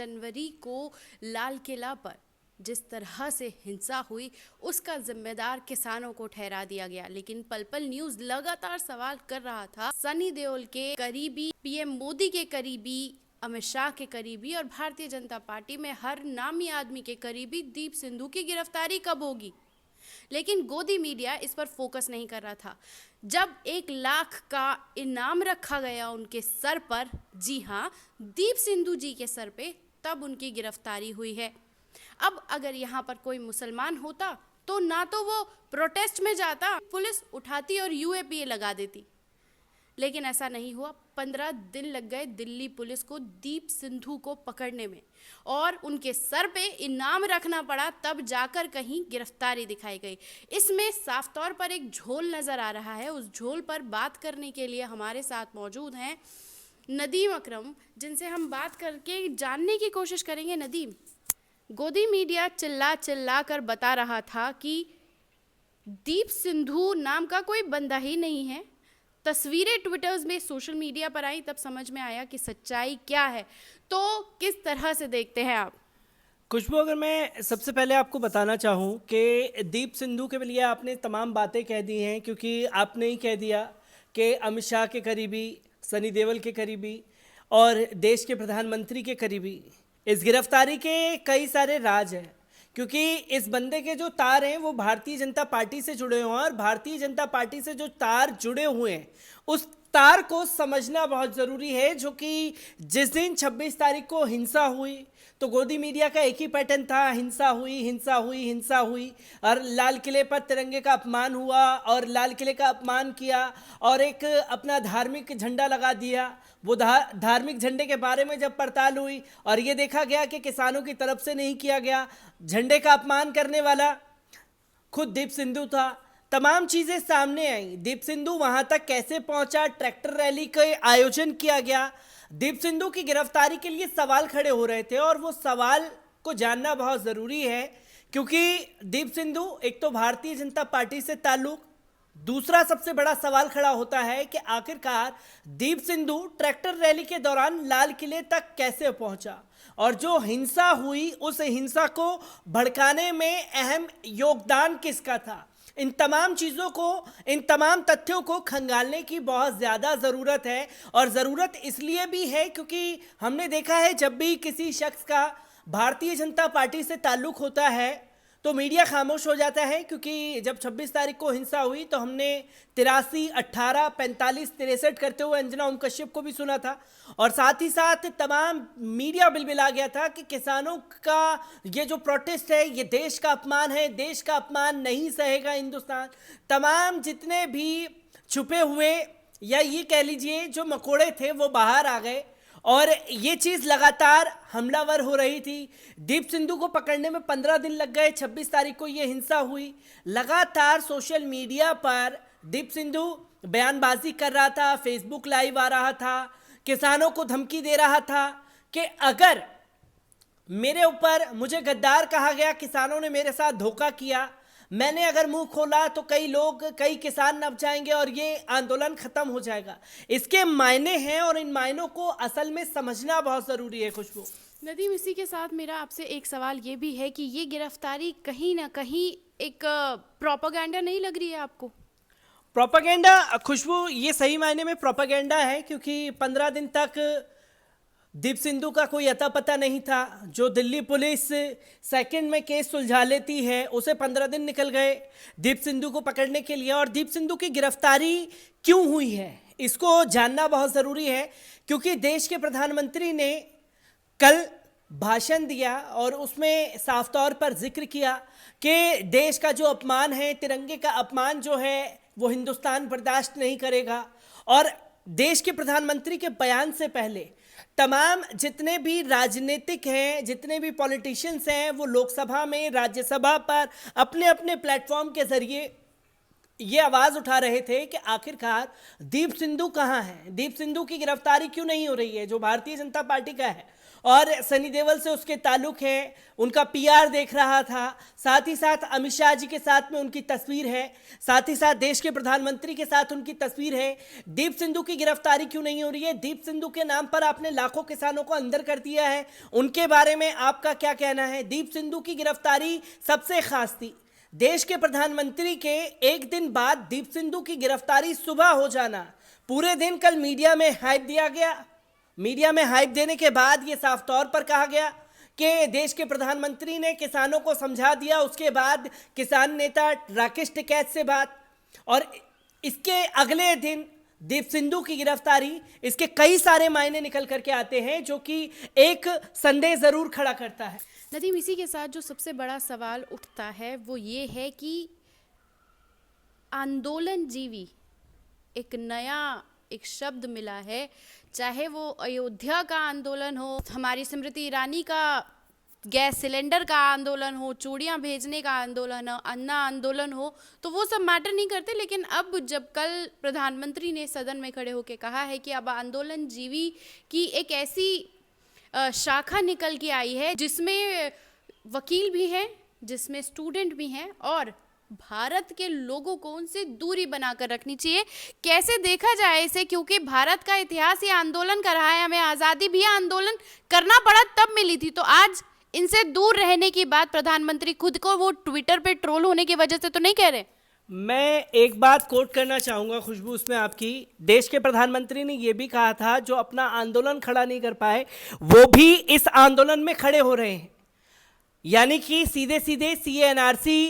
जनवरी को लाल किला पर जिस तरह से हिंसा हुई उसका जिम्मेदार किसानों को ठहरा दिया गया। लेकिन पल पल न्यूज लगातार सवाल कर रहा था, सनी देओल के करीबी, पीएम मोदी के करीबी, अमित शाह के करीबी और भारतीय जनता पार्टी में हर नामी आदमी के करीबी दीप सिंधु की गिरफ्तारी कब होगी। लेकिन गोदी मीडिया इस पर फोकस नहीं कर रहा था। जब 1 लाख का इनाम रखा गया उनके सर पर, जी हाँ, दीप सिंधु जी के सर पे, तब उनकी गिरफ्तारी हुई है। अब अगर यहाँ पर कोई मुसलमान होता तो ना तो वो प्रोटेस्ट में जाता, पुलिस उठाती और यूएपीए लगा देती, लेकिन ऐसा नहीं हुआ। 15 दिन लग गए दिल्ली पुलिस को दीप सिंधु को पकड़ने में और उनके सर पे इनाम रखना पड़ा, तब जाकर कहीं गिरफ्तारी दिखाई गई। इसमें साफ तौर पर एक झोल नज़र आ रहा है। उस झोल पर बात करने के लिए हमारे साथ मौजूद हैं नदीम अकरम, जिनसे हम बात करके जानने की कोशिश करेंगे। नदीम, गोदी मीडिया चिल्ला कर बता रहा था कि दीप सिंधु नाम का कोई बंदा ही नहीं है। तस्वीरें ट्विटर्स में, सोशल मीडिया पर आई, तब समझ में आया कि सच्चाई क्या है। तो किस तरह से देखते हैं आप? खुशबू, अगर मैं सबसे पहले आपको बताना चाहूँ कि दीप सिंधु के लिए आपने तमाम बातें कह दी हैं, क्योंकि आपने ही कह दिया कि अमित शाह के करीबी, सनी देओल के करीबी और देश के प्रधानमंत्री के करीबी, इस गिरफ्तारी के कई सारे राज हैं। क्योंकि इस बंदे के जो तार हैं वो भारतीय जनता पार्टी से जुड़े हुए हैं और भारतीय जनता पार्टी से जो तार जुड़े हुए हैं उस तार को समझना बहुत ज़रूरी है। जो कि जिस दिन 26 तारीख को हिंसा हुई तो गोदी मीडिया का एक ही पैटर्न था, हिंसा हुई, हिंसा हुई, हिंसा हुई, और लाल किले पर तिरंगे का अपमान हुआ और लाल किले का अपमान किया और एक अपना धार्मिक झंडा लगा दिया। वो धार्मिक झंडे के बारे में जब पड़ताल हुई और ये देखा गया कि किसानों की तरफ से नहीं किया गया, झंडे का अपमान करने वाला खुद दीप सिंधु था। तमाम चीज़ें सामने आई। दीप सिंधु वहाँ तक कैसे पहुँचा, ट्रैक्टर रैली का आयोजन किया गया, दीप सिंधु की गिरफ्तारी के लिए सवाल खड़े हो रहे थे और वो सवाल को जानना बहुत ज़रूरी है। क्योंकि दीप सिंधु एक तो भारतीय जनता पार्टी से ताल्लुक़, दूसरा सबसे बड़ा सवाल खड़ा होता है कि आखिरकार दीप सिंधु ट्रैक्टर रैली के दौरान लाल किले तक कैसे पहुंचा और जो हिंसा हुई उस हिंसा को भड़काने में अहम योगदान किसका था। इन तमाम चीज़ों को, इन तमाम तथ्यों को खंगालने की बहुत ज़्यादा ज़रूरत है। और ज़रूरत इसलिए भी है क्योंकि हमने देखा है जब भी किसी शख्स का भारतीय जनता पार्टी से ताल्लुक़ होता है तो मीडिया खामोश हो जाता है। क्योंकि जब 26 तारीख को हिंसा हुई तो हमने 83, 18, 45, 63 करते हुए अंजना ओम कश्यप को भी सुना था और साथ ही साथ तमाम मीडिया बिलबिला गया था कि किसानों का ये जो प्रोटेस्ट है ये देश का अपमान है, देश का अपमान नहीं सहेगा हिंदुस्तान। तमाम जितने भी छुपे हुए या ये कह लीजिए जो मकोड़े थे वो बाहर आ गए और ये चीज़ लगातार हमलावर हो रही थी। दीप सिंधु को पकड़ने में 15 दिन लग गए। 26 तारीख को ये हिंसा हुई। लगातार सोशल मीडिया पर दीप सिंधु बयानबाजी कर रहा था, फेसबुक लाइव आ रहा था, किसानों को धमकी दे रहा था कि अगर मेरे ऊपर, मुझे गद्दार कहा गया, किसानों ने मेरे साथ धोखा किया, मैंने अगर मुंह खोला तो कई लोग, कई किसान नब जाएंगे और ये आंदोलन खत्म हो जाएगा। इसके मायने हैं और इन मायनों को असल में समझना बहुत ज़रूरी है। खुशबू, नदीम, इसी के साथ मेरा आपसे एक सवाल ये भी है कि ये गिरफ्तारी कहीं ना कहीं एक प्रोपेगेंडा नहीं लग रही है आपको? प्रोपेगेंडा खुशबू, ये सही मायने में प्रोपेगेंडा है। क्योंकि 15 दिन तक दीप सिंधु का कोई अता पता नहीं था। जो दिल्ली पुलिस सेकंड में केस सुलझा लेती है उसे 15 दिन निकल गए दीप सिंधु को पकड़ने के लिए। और दीप सिंधु की गिरफ्तारी क्यों हुई है इसको जानना बहुत ज़रूरी है। क्योंकि देश के प्रधानमंत्री ने कल भाषण दिया और उसमें साफ तौर पर जिक्र किया कि देश का जो अपमान है, तिरंगे का अपमान जो है, वो हिंदुस्तान बर्दाश्त नहीं करेगा। और देश के प्रधानमंत्री के बयान से पहले तमाम जितने भी राजनीतिक हैं, जितने भी पॉलिटिशियंस हैं, वो लोकसभा में, राज्यसभा पर अपने अपने प्लेटफॉर्म के जरिए ये आवाज उठा रहे थे कि आखिरकार दीप सिंधु कहाँ है, दीप सिंधु की गिरफ्तारी क्यों नहीं हो रही है, जो भारतीय जनता पार्टी का है और सनी देओल से उसके ताल्लुक है, उनका पीआर देख रहा था, साथ ही साथ अमित शाह जी के साथ में उनकी तस्वीर है, साथ ही साथ देश के प्रधानमंत्री के साथ उनकी तस्वीर है। दीप सिंधु की गिरफ्तारी क्यों नहीं हो रही है? दीप सिंधु के नाम पर आपने लाखों किसानों को अंदर कर दिया है, उनके बारे में आपका क्या कहना है? दीप सिंधु की गिरफ्तारी सबसे खास थी। देश के प्रधानमंत्री के एक दिन बाद दीप सिंधु की गिरफ्तारी सुबह हो जाना, पूरे दिन कल मीडिया में हाइप दिया गया। मीडिया में हाइप देने के बाद ये साफ तौर पर कहा गया कि देश के प्रधानमंत्री ने किसानों को समझा दिया। उसके बाद किसान नेता राकेश टिकैत से बात, और इसके अगले दिन दीप सिंधु की गिरफ्तारी। इसके कई सारे मायने निकल करके आते हैं जो कि एक संदेह जरूर खड़ा करता है। नदीम, इसी के साथ जो सबसे बड़ा सवाल उठता है वो ये है कि आंदोलन जीवी एक नया एक शब्द मिला है, चाहे वो अयोध्या का आंदोलन हो, हमारी स्मृति ईरानी का गैस सिलेंडर का आंदोलन हो, चूड़ियाँ भेजने का आंदोलन हो, अन्ना आंदोलन हो, तो वो सब मैटर नहीं करते। लेकिन अब जब कल प्रधानमंत्री ने सदन में खड़े होकर कहा है कि अब आंदोलन जीवी की एक ऐसी शाखा निकल के आई है जिसमें वकील भी हैं, जिसमें स्टूडेंट भी हैं, और भारत के लोगों को उनसे दूरी बनाकर रखनी चाहिए। कैसे देखा जाए इसे, क्योंकि भारत का इतिहास ये आंदोलन कर रहा है, हमें आज़ादी भी आंदोलन करना पड़ा तब मिली थी, तो आज इनसे दूर रहने की बात प्रधानमंत्री खुद को वो ट्विटर पे ट्रोल होने की वजह से तो नहीं कह रहे। मैं एक बात कोट करना चाहूँगा खुशबू उसमें आपकी। देश के प्रधानमंत्री ने यह भी कहा था जो अपना आंदोलन खड़ा नहीं कर पाए वो भी इस आंदोलन में खड़े हो रहे हैं, यानी कि सीधे सीधे CA/NRC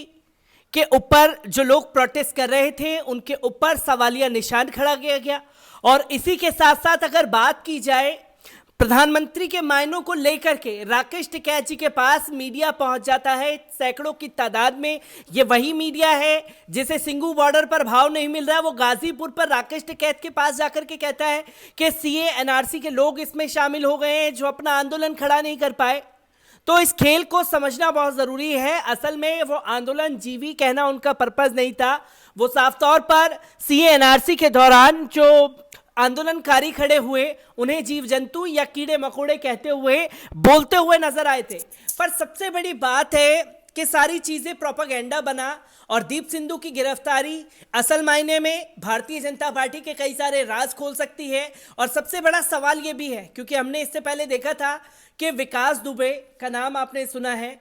के ऊपर जो लोग प्रोटेस्ट कर रहे थे उनके ऊपर सवालिया निशान खड़ा किया गया। और इसी के साथ साथ अगर बात की जाए प्रधानमंत्री के मायनों को लेकर के, राकेश टिकैत जी के पास मीडिया पहुंच जाता है सैकड़ों की तादाद में। ये वही मीडिया है जिसे सिंगू बॉर्डर पर भाव नहीं मिल रहा, वो गाजीपुर पर राकेश टिकैत के पास जाकर के कहता है कि CA/NRC के लोग इसमें शामिल हो गए हैं जो अपना आंदोलन खड़ा नहीं कर पाए। तो इस खेल को समझना बहुत ज़रूरी है। असल में वो आंदोलन जीवी कहना उनका पर्पज़ नहीं था, वो साफ तौर पर CA/NRC के दौरान जो आंदोलनकारी खड़े हुए उन्हें जीव जंतु या कीड़े मकोड़े कहते हुए बोलते हुए नजर आए थे। पर सबसे बड़ी बात है कि सारी चीज़ें प्रोपेगेंडा बना और दीप सिंधु की गिरफ्तारी असल मायने में भारतीय जनता पार्टी के कई सारे राज खोल सकती है। और सबसे बड़ा सवाल ये भी है, क्योंकि हमने इससे पहले देखा था कि विकास दुबे का नाम आपने सुना है,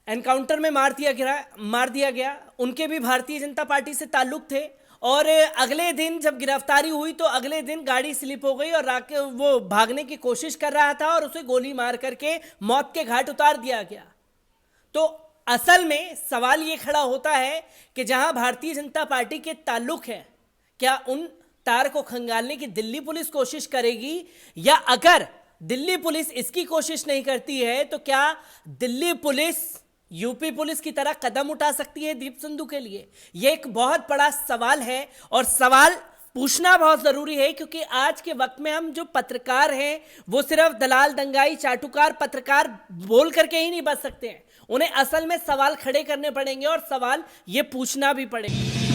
एनकाउंटर में मार दिया गया, उनके भी भारतीय जनता पार्टी से ताल्लुक थे। और अगले दिन जब गिरफ्तारी हुई तो अगले दिन गाड़ी स्लिप हो गई और वो भागने की कोशिश कर रहा था और उसे गोली मार करके मौत के घाट उतार दिया गया। तो असल में सवाल ये खड़ा होता है कि जहां भारतीय जनता पार्टी के ताल्लुक है, क्या उन तार को खंगालने की दिल्ली पुलिस कोशिश करेगी, या अगर दिल्ली पुलिस इसकी कोशिश नहीं करती है तो क्या दिल्ली पुलिस यूपी पुलिस की तरह कदम उठा सकती है दीप सिंधु के लिए? यह एक बहुत बड़ा सवाल है और सवाल पूछना बहुत जरूरी है, क्योंकि आज के वक्त में हम जो पत्रकार हैं वो सिर्फ दलाल, दंगाई, चाटुकार पत्रकार बोल करके ही नहीं बच सकते हैं, उन्हें असल में सवाल खड़े करने पड़ेंगे और सवाल ये पूछना भी पड़ेगा।